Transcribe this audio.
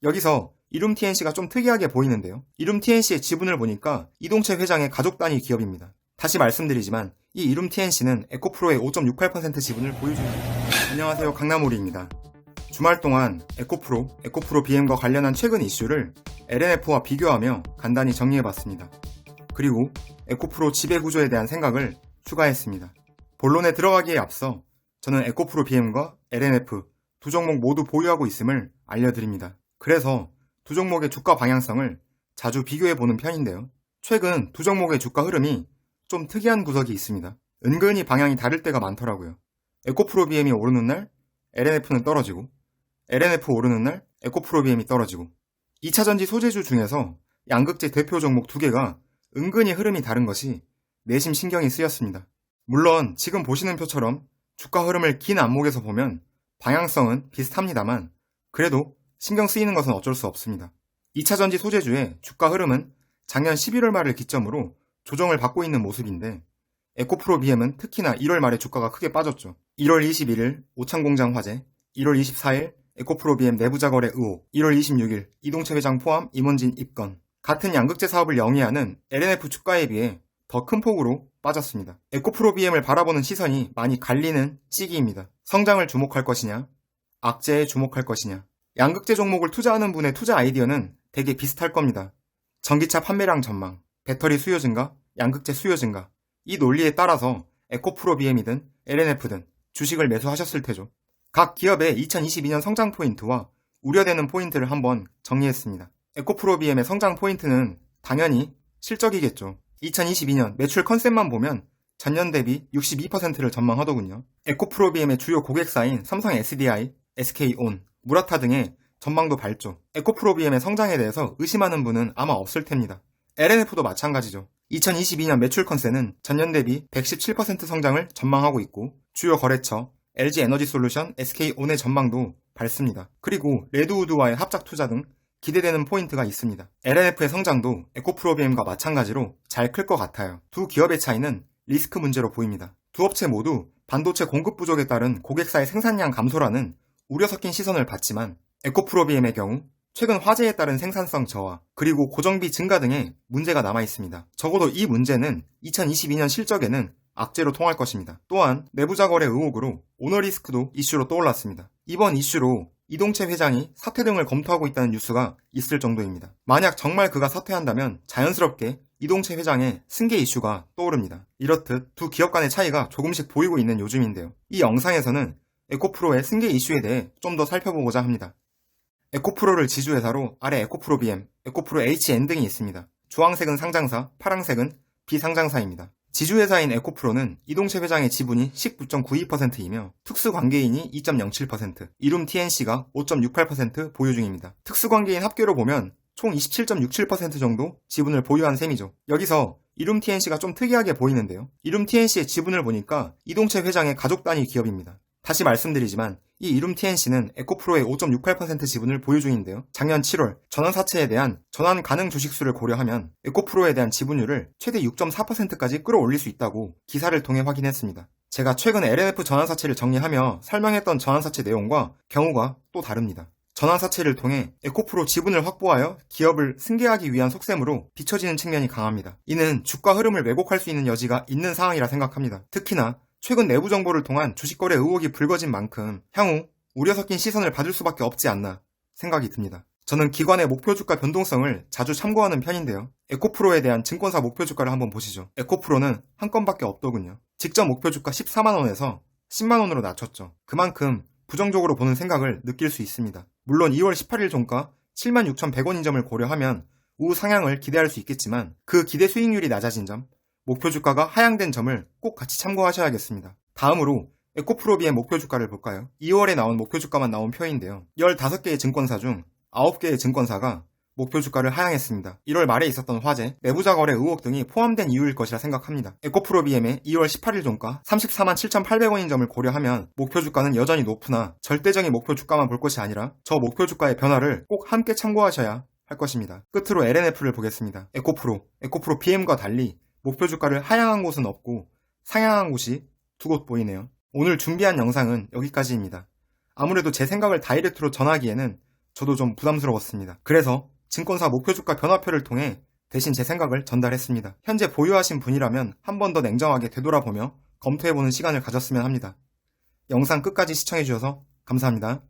여기서 이룸 TNC가 좀 특이하게 보이는데요. 이룸 TNC의 지분을 보니까 이동채 회장의 가족 단위 기업입니다. 다시 말씀드리지만 이 이룸 TNC는 에코프로의 5.68% 지분을 보유 중입니다. 안녕하세요, 강남오리입니다. 주말 동안 에코프로 BM과 관련한 최근 이슈를 LNF와 비교하며 간단히 정리해봤습니다. 그리고 에코프로 지배구조에 대한 생각을 추가했습니다. 본론에 들어가기에 앞서 저는 에코프로 BM과 LNF 두 종목 모두 보유하고 있음을 알려드립니다. 그래서 두 종목의 주가 방향성을 자주 비교해보는 편인데요. 최근 두 종목의 주가 흐름이 좀 특이한 구석이 있습니다. 은근히 방향이 다를 때가 많더라고요. 에코프로 BM이 오르는 날 LNF는 떨어지고, LNF 오르는 날 에코프로 BM이 떨어지고, 2차전지 소재주 중에서 양극재 대표 종목 두 개가 은근히 흐름이 다른 것이 내심 신경이 쓰였습니다. 물론 지금 보시는 표처럼 주가 흐름을 긴 안목에서 보면 방향성은 비슷합니다만 그래도 신경 쓰이는 것은 어쩔 수 없습니다. 2차전지 소재주의 주가 흐름은 작년 11월 말을 기점으로 조정을 받고 있는 모습인데 에코프로 BM은 특히나 1월 말에 주가가 크게 빠졌죠. 1월 21일 오창공장 화재, 1월 24일 에코프로 BM 내부자 거래 의혹, 1월 26일 이동채 회장 포함 임원진 입건. 같은 양극재 사업을 영위하는 LNF 주가에 비해 더 큰 폭으로 빠졌습니다. 에코프로 BM을 바라보는 시선이 많이 갈리는 시기입니다. 성장을 주목할 것이냐, 악재에 주목할 것이냐. 양극재 종목을 투자하는 분의 투자 아이디어는 되게 비슷할 겁니다. 전기차 판매량 전망, 배터리 수요 증가, 양극재 수요 증가. 이 논리에 따라서 에코프로 BM이든 LNF든 주식을 매수하셨을 테죠. 각 기업의 2022년 성장 포인트와 우려되는 포인트를 한번 정리했습니다. 에코프로 BM의 성장 포인트는 당연히 실적이겠죠. 2022년 매출 컨셉만 보면 전년 대비 62%를 전망하더군요. 에코프로 BM의 주요 고객사인 삼성 SDI, SK온, 무라타 등의 전망도 밝죠. 에코프로 BM의 성장에 대해서 의심하는 분은 아마 없을 텐니다. LNF도 마찬가지죠. 2022년 매출 컨셉은 전년 대비 117% 성장을 전망하고 있고 주요 거래처 LG에너지솔루션, SK온의 전망도 밝습니다. 그리고 레드우드와의 합작 투자 등 기대되는 포인트가 있습니다. LNF의 성장도 에코프로 BM과 마찬가지로 잘 클 것 같아요. 두 기업의 차이는 리스크 문제로 보입니다. 두 업체 모두 반도체 공급 부족에 따른 고객사의 생산량 감소라는 우려 섞인 시선을 받지만 에코프로 BM의 경우 최근 화재에 따른 생산성 저하 그리고 고정비 증가 등의 문제가 남아 있습니다. 적어도 이 문제는 2022년 실적에는 악재로 통할 것입니다. 또한 내부자 거래 의혹으로 오너리스크도 이슈로 떠올랐습니다. 이번 이슈로 이동채 회장이 사퇴 등을 검토하고 있다는 뉴스가 있을 정도입니다. 만약 정말 그가 사퇴한다면 자연스럽게 이동채 회장의 승계 이슈가 떠오릅니다. 이렇듯 두 기업 간의 차이가 조금씩 보이고 있는 요즘인데요. 이 영상에서는 에코프로의 승계 이슈에 대해 좀 더 살펴보고자 합니다. 에코프로를 지주회사로 아래 에코프로 BM, 에코프로 HN 등이 있습니다. 주황색은 상장사, 파랑색은 비상장사입니다. 지주회사인 에코프로는 이동채 회장의 지분이 19.92%이며 특수관계인이 2.07%, 이룸 TNC가 5.68% 보유 중입니다. 특수관계인 합계로 보면 총 27.67% 정도 지분을 보유한 셈이죠. 여기서 이룸 TNC가 좀 특이하게 보이는데요. 이룸 TNC의 지분을 보니까 이동채 회장의 가족 단위 기업입니다. 다시 말씀드리지만 이 이룸 TNC는 에코프로의 5.68% 지분을 보유 중인데요. 작년 7월 전환사채에 대한 전환 가능 주식수를 고려하면 에코프로에 대한 지분율을 최대 6.4%까지 끌어올릴 수 있다고 기사를 통해 확인했습니다. 제가 최근 LNF 전환사채를 정리하며 설명했던 전환사채 내용과 경우가 또 다릅니다. 전환사채를 통해 에코프로 지분을 확보하여 기업을 승계하기 위한 속셈으로 비춰지는 측면이 강합니다. 이는 주가 흐름을 왜곡할 수 있는 여지가 있는 상황이라 생각합니다. 특히나 최근 내부 정보를 통한 주식거래 의혹이 불거진 만큼 향후 우려 섞인 시선을 받을 수밖에 없지 않나 생각이 듭니다. 저는 기관의 목표 주가 변동성을 자주 참고하는 편인데요. 에코프로에 대한 증권사 목표 주가를 한번 보시죠. 에코프로는 한 건밖에 없더군요. 직접 목표 주가 14만원에서 10만원으로 낮췄죠. 그만큼 부정적으로 보는 생각을 느낄 수 있습니다. 물론 2월 18일 종가 76,100원인 점을 고려하면 우상향을 기대할 수 있겠지만 그 기대 수익률이 낮아진 점, 목표 주가가 하향된 점을 꼭 같이 참고하셔야겠습니다. 다음으로 에코프로 BM 목표 주가를 볼까요? 2월에 나온 목표 주가만 나온 표인데요. 15개의 증권사 중 9개의 증권사가 목표 주가를 하향했습니다. 1월 말에 있었던 화재, 내부자 거래 의혹 등이 포함된 이유일 것이라 생각합니다. 에코프로 BM의 2월 18일 종가 347,800원인 점을 고려하면 목표 주가는 여전히 높으나 절대적인 목표 주가만 볼 것이 아니라 저 목표 주가의 변화를 꼭 함께 참고하셔야 할 것입니다. 끝으로 LNF를 보겠습니다. 에코프로 BM과 달리 목표 주가를 하향한 곳은 없고 상향한 곳이 두 곳 보이네요. 오늘 준비한 영상은 여기까지입니다. 아무래도 제 생각을 다이렉트로 전하기에는 저도 좀 부담스러웠습니다. 그래서 증권사 목표주가 변화표를 통해 대신 제 생각을 전달했습니다. 현재 보유하신 분이라면 한 번 더 냉정하게 되돌아보며 검토해보는 시간을 가졌으면 합니다. 영상 끝까지 시청해주셔서 감사합니다.